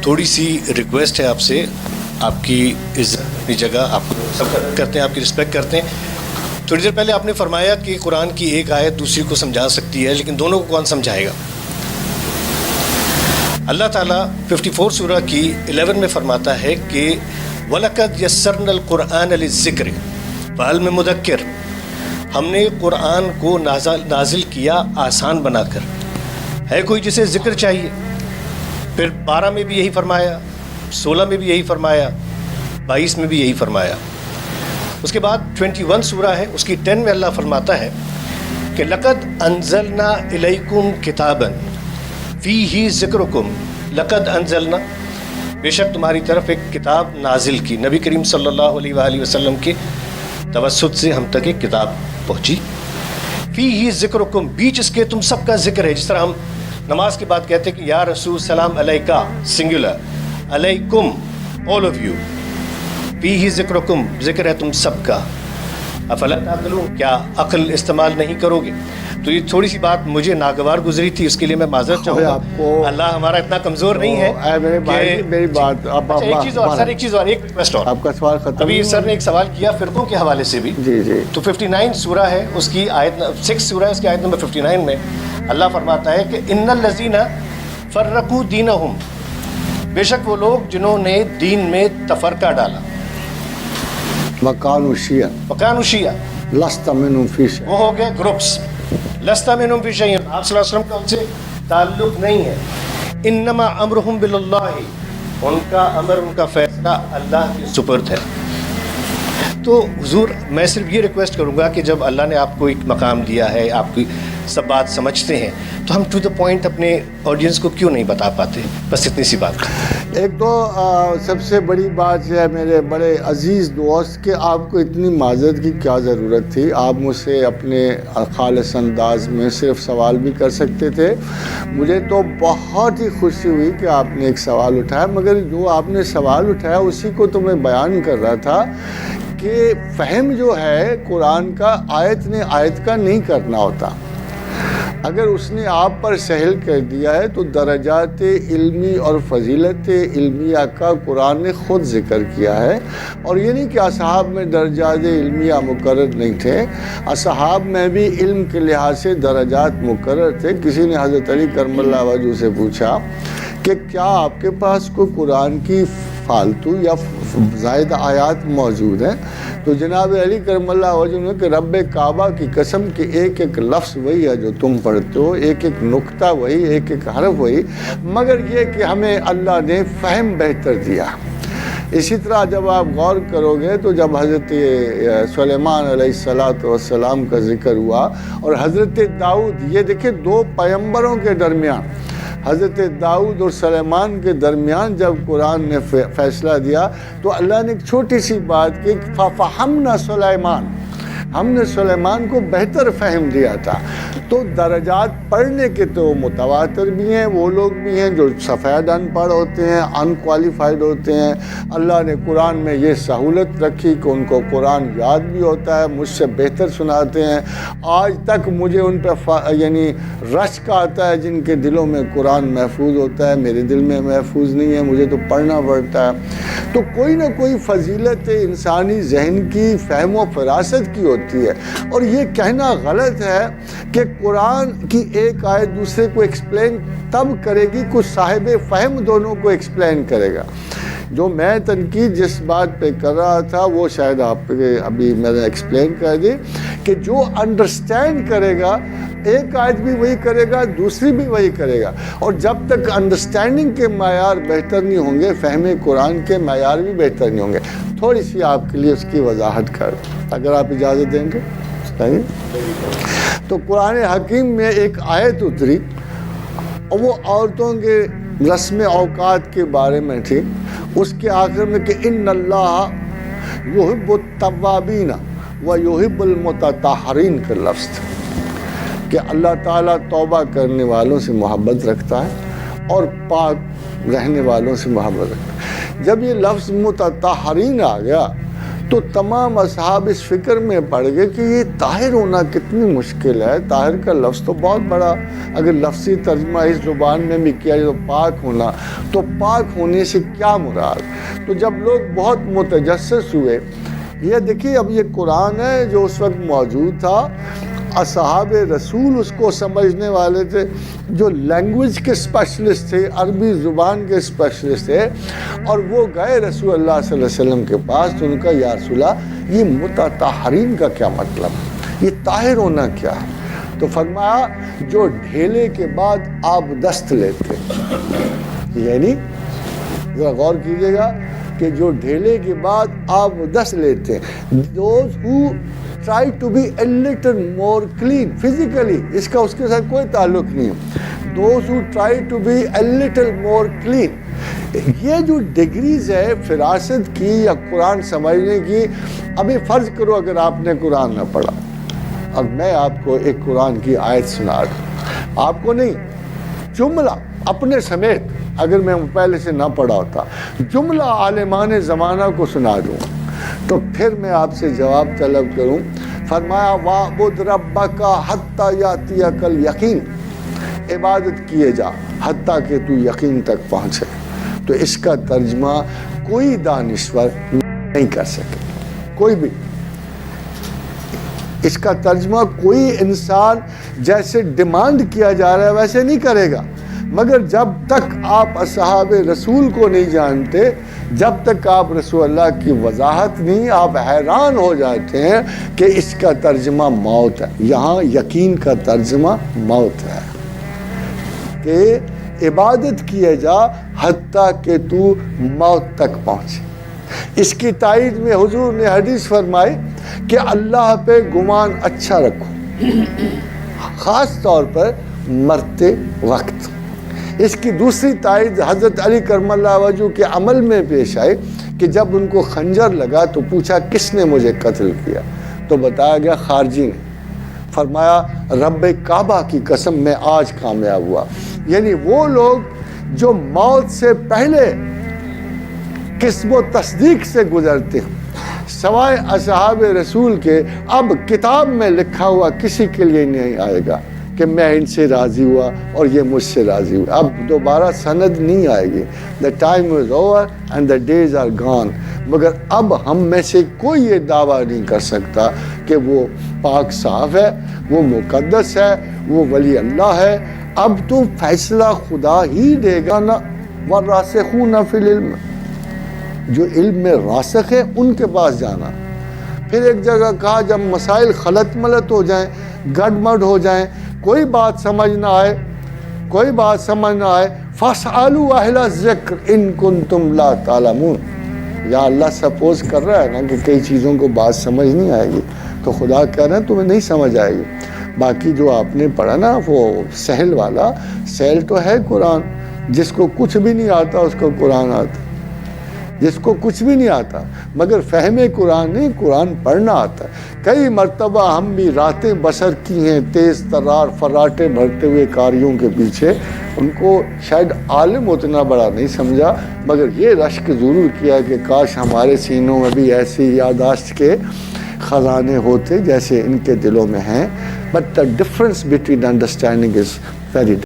تھوڑی سی ریکویسٹ ہے آپ سے، آپ کی عزت اپنی جگہ، آپ کو سب کرتے ہیں، آپ کی رسپیکٹ کرتے ہیں. تھوڑی دیر پہلے آپ نے فرمایا کہ قرآن کی ایک آیت دوسری کو سمجھا سکتی ہے، لیکن دونوں کو کون سمجھائے گا؟ اللہ تعالیٰ 54 سورہ کی 11 میں فرماتا ہے کہ وَلَقَدْ يَسَّرْنَا الْقُرْآنَ لِلذِّكْرِ فَهَلْ مِن مُدَّكِّرٍ، ہم نے قرآن کو نازل کیا آسان بنا کر، ہے کوئی جسے ذکر چاہیے؟ پھر 12 میں بھی یہی فرمایا، 16 میں بھی یہی فرمایا، 22 میں بھی یہی فرمایا. اس کے بعد 21 سورہ ہے، اس کی 10 میں اللہ فرماتا ہے کہ لَقَدْ أَنزَلْنَا إِلَيْكُمْ كِتَابًا فِيهِ ذِكْرُكُمْ لَقَدْ أَنزَلْنَا، بے شک تمہاری طرف ایک کتاب نازل کی. نبی کریم صلی اللہ علیہ وآلہ وسلم کے توسط سے ہم تک ایک کتاب پہنچی. فِيهِ ذِكْرُكُمْ، بیچ اس کے تم سب کا ذکر ہے. جس طرح ہم نماز کے بعد کہتے ہیں کہ یا رسول سلام علیکہ سنگولر، علیکم all of you، فِيهِ ذِكْرُكُمْ، ذکر ہے تم سب کا. افلا تعقلون، کیا عقل استعمال نہیں کرو گے؟ تو یہ تھوڑی سی بات مجھے ناگوار گزری تھی، اس کے لیے میں معذرت چاہوں گا. اللہ ہمارا اتنا کمزور نہیں ہے. میری بات ایک چیز اور سر، ایک چیز اور، ایک ریکویسٹ اور. آپ کا سوال ختم. ابھی سر نے ایک سوال کیا فرقوں کے حوالے سے بھی. جی جی. تو 59 سورہ ہے، اس کی آیت 6 سورہ ہے، اس کی آیت نمبر 59 میں اللہ فرماتا ہے کہ ان الذین فرقوا دینہم، بے شک وہ لوگ جنہوں نے دین میں تفرقہ ڈالا. وَكَانُوا شِيَعًا وَكَانُوا شِيَعًا، لَسْتَ مِنْهُمْ فِي شَيْءٍ، وہ ہو گئے گروپس. لَسْتَ مِنْهُمْ فِي شَيْءٍ، آپ صلی اللہ علیہ وسلم کا ان سے تعلق نہیں ہے. انما امرہم باللہ، ان کا امر، ان کا فیصلہ اللہ کے سپرد ہے. تو حضور میں صرف یہ ریکویسٹ کروں گا کہ جب اللہ نے آپ کو ایک مقام دیا ہے، آپ کی سب بات سمجھتے ہیں، تو ہم ٹو دا پوائنٹ اپنے آڈینس کو کیوں نہیں بتا پاتے؟ بس اتنی سی بات. ایک تو سب سے بڑی بات یہ ہے میرے بڑے عزیز دوست کہ آپ کو اتنی معذرت کی کیا ضرورت تھی. آپ مجھ سے اپنے خالص انداز میں صرف سوال بھی کر سکتے تھے. مجھے تو بہت ہی خوشی ہوئی کہ آپ نے ایک سوال اٹھایا، مگر جو آپ نے سوال اٹھایا اسی کو تو میں بیان کر رہا تھا کہ فہم جو ہے قرآن کا آیت نے آیت کا نہیں کرنا ہوتا. اگر اس نے آپ پر سہل کر دیا ہے تو درجات علمی اور فضیلت علمیہ کا قرآن نے خود ذکر کیا ہے. اور یہ نہیں کہ اصحاب میں درجات علمیہ مقرر نہیں تھے، اصحاب میں بھی علم کے لحاظ سے درجات مقرر تھے. کسی نے حضرت علی کرم اللہ وجہہ سے پوچھا کہ کیا آپ کے پاس کوئی قرآن کی فالتو یا زائد آیات موجود ہیں؟ تو جناب علی کرم اللہ وجہ نے کہ رب کعبہ کی قسم کہ ایک ایک لفظ وہی ہے جو تم پڑھتے ہو، ایک ایک نقطہ وہی، ایک ایک حرف وہی، مگر یہ کہ ہمیں اللہ نے فہم بہتر دیا. اسی طرح جب آپ غور کرو گے تو جب حضرت سلیمان علیہ السلام کا ذکر ہوا اور حضرت داؤد، یہ دیکھیں دو پیغمبروں کے درمیان، حضرت داؤد اور سلیمان کے درمیان جب قرآن نے فیصلہ دیا تو اللہ نے ایک چھوٹی سی بات کی، فَفَحَمْنَا سلیمان، ہم نے سلیمان کو بہتر فہم دیا تھا. تو درجات پڑھنے کے تو متواتر بھی ہیں، وہ لوگ بھی ہیں جو سفید ان پڑھ ہوتے ہیں، ان کوالیفائڈ ہوتے ہیں. اللہ نے قرآن میں یہ سہولت رکھی کہ ان کو قرآن یاد بھی ہوتا ہے، مجھ سے بہتر سناتے ہیں. آج تک مجھے ان پہ یعنی رشک آتا ہے جن کے دلوں میں قرآن محفوظ ہوتا ہے، میرے دل میں محفوظ نہیں ہے، مجھے تو پڑھنا پڑتا ہے. تو کوئی نہ کوئی فضیلت انسانی ذہن کی فہم و فراست کی ہوتی ہے. اور یہ کہنا غلط ہے کہ قرآن کی ایک آیت دوسرے کو ایکسپلین تب کرے گی کچھ صاحب فہم دونوں کو ایکسپلین کرے گا. جو میں تنقید جس بات پہ کر رہا تھا وہ شاید آپ ابھی میں نے ایکسپلین کر دی کہ جو انڈرسٹینڈ کرے گا ایک آیت بھی وہی کرے گا، دوسری بھی وہی کرے گا. اور جب تک انڈرسٹینڈنگ کے معیار بہتر نہیں ہوں گے، فہم قرآن کے معیار بھی بہتر نہیں ہوں گے. تھوڑی سی آپ کے لیے اس کی وضاحت کر، اگر آپ اجازت دیں گے. تو قرآن حکیم میں ایک آیت اتری اور وہ عورتوں کے رسم اوقات کے بارے میں تھی. اس کے آخر میں کہ ان اللہ یحب التوابین و یحب المتطہرین کا لفظ تھا کہ اللہ تعالیٰ توبہ کرنے والوں سے محبت رکھتا ہے اور پاک رہنے والوں سے محبت رکھتا ہے. جب یہ لفظ متطہرین آ گیا تو تمام اصحاب اس فکر میں پڑ گئے کہ یہ طاہر ہونا کتنی مشکل ہے. طاہر کا لفظ تو بہت بڑا، اگر لفظی ترجمہ اس زبان میں بھی کیا تو پاک ہونا، تو پاک ہونے سے کیا مراد؟ تو جب لوگ بہت متجسس ہوئے، یہ دیکھیے اب یہ قرآن ہے جو اس وقت موجود تھا، اصحاب رسول اس کو سمجھنے والے تھے، جو لینگویج کے اسپیشلسٹ تھے، عربی زبان کے اسپیشلسٹ تھے، اور وہ گئے رسول اللہ صلی اللہ علیہ وسلم کے پاس. تو ان کا یا رسول اللہ یہ متطہرین کا کیا مطلب، یہ طاہر ہونا کیا ہے؟ تو فرمایا جو ڈھیلے کے بعد آب دست لیتے، یعنی ذرا غور کیجیے گا کہ جو ڈھیلے کے بعد آب دست لیتے ہیں، those who try to be a little more clean physically، اس کا اس کے ساتھ کوئی تعلق نہیں ہے. those who try to be a little more clean، یہ جو ڈگریز ہے فراست کی یا قرآن سمجھنے کی. ابھی فرض کرو اگر آپ نے قرآن نہ پڑھا اور میں آپ کو ایک قرآن کی آیت سنا دوں، آپ کو نہیں، جملہ اپنے سمیت، اگر میں پہلے سے نہ پڑھا ہوتا، جملہ عالمان زمانہ کو سنا دوں، تو پھر میں آپ سے جواب طلب کروں. فرمایا وَاعْبُدْ رَبَّكَ حَتَّى يَأْتِيَكَ الْيَقِينُ، عبادت کیے جا حتیٰ کہ تو یقین تک پہنچے. تو اس کا ترجمہ کوئی دانشور نہیں کر سکے، کوئی بھی. اس کا ترجمہ کوئی انسان جیسے ڈیمانڈ کیا جا رہا ہے ویسے نہیں کرے گا. مگر جب تک آپ اصحاب رسول کو نہیں جانتے، جب تک آپ رسول اللہ کی وضاحت نہیں، آپ حیران ہو جاتے ہیں کہ اس کا ترجمہ موت ہے. یہاں یقین کا ترجمہ موت ہے کہ عبادت کیے جا حتیٰ کہ تو موت تک پہنچے. اس کی تائید میں حضور نے حدیث فرمائی کہ اللہ پہ گمان اچھا رکھو، خاص طور پر مرتے وقت. اس کی دوسری تائید حضرت علی کرم اللہ وجہہ کے عمل میں پیش آئی کہ جب ان کو خنجر لگا تو پوچھا کس نے مجھے قتل کیا، تو بتایا گیا خارجی نے. فرمایا رب کعبہ کی قسم میں آج کامیاب ہوا. یعنی وہ لوگ جو موت سے پہلے قسم و تصدیق سے گزرتے ہیں، سوائے اصحاب رسول کے اب کتاب میں لکھا ہوا کسی کے لیے نہیں آئے گا کہ میں ان سے راضی ہوا اور یہ مجھ سے راضی ہوا. اب دوبارہ سند نہیں آئے گی. the time is over and the days are gone. مگر اب ہم میں سے کوئی یہ دعویٰ نہیں کر سکتا کہ وہ پاک صاف ہے، وہ مقدس ہے، وہ ولی اللہ ہے. اب تو فیصلہ خدا ہی دے گا. نا والراسخون فی العلم، جو علم میں راسخ ہے ان کے پاس جانا. پھر ایک جگہ کہا جب مسائل خلط ملط ہو جائیں، گڈمڈ ہو جائیں، کوئی بات سمجھ نہ آئے، کوئی بات سمجھ نہ آئے، فَاسْأَلُوا أَهْلَ الذِّكْرِ إِن كُنتُمْ لَا تَعْلَمُونَ. یا اللہ سپوز کر رہا ہے نا کہ کئی چیزوں کو بات سمجھ نہیں آئے گی، تو خدا کہہ رہے ہیں تمہیں نہیں سمجھ آئے گی. باقی جو آپ نے پڑھا نا وہ سہل والا، سہل تو ہے قرآن. جس کو کچھ بھی نہیں آتا اس کو قرآن آتا، جس کو کچھ بھی نہیں آتا مگر فہم قرآن نہیں، قرآن پڑھنا آتا. کئی مرتبہ ہم بھی راتیں بسر کی ہیں تیز ترار فراٹے بھرتے ہوئے کاریوں کے پیچھے. ان کو شاید عالم اتنا بڑا نہیں سمجھا، مگر یہ رشک ضرور کیا کہ کاش ہمارے سینوں میں بھی ایسی یادداشت کے خزانے ہوتے جیسے ان کے دلوں میں ہیں. But the difference between understanding is very